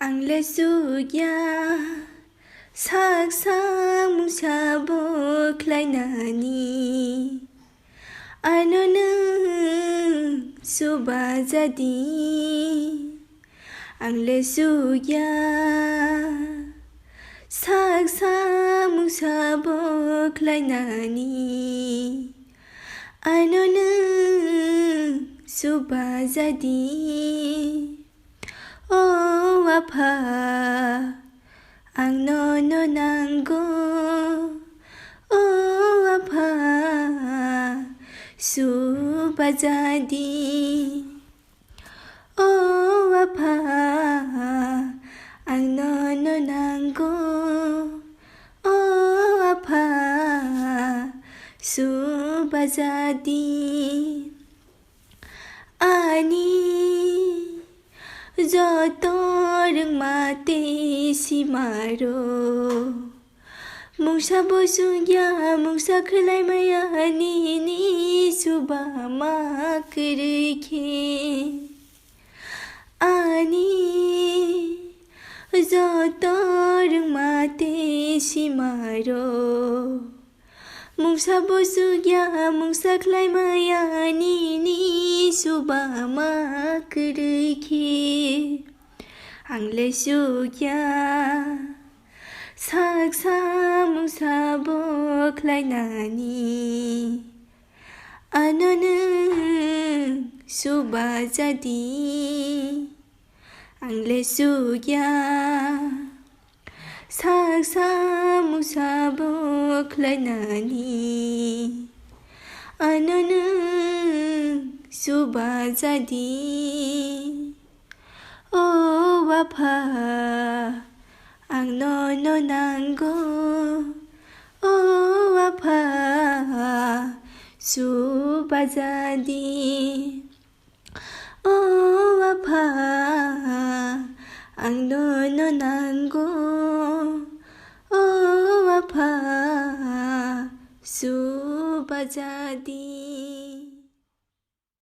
आंलाय सुया saksa mungsa boklainani anonu subazadi आंलाय सुया saksa mungsa boklainani anonu subazadi Oh apa angnono nanggo Oh apa subazadi Oh apa angnono nanggo Oh apa subazadi Ani 저토르 마테 시마로 뭉사 보수야 뭉사 클라이마야 니니 수바마 그르게 아니 저토르 마테 시마로 뭉사 보수야 뭉사 클라이마야 니니 수바마 그르게 आंलाय सुया saksa mungsa boklainani anonu subazadi आंलाय सुया saksa mungsa boklainani anonu subazadi Oh apa angnono nanggo Oh apa subazadi Oh apa angnono nanggo Oh apa subazadi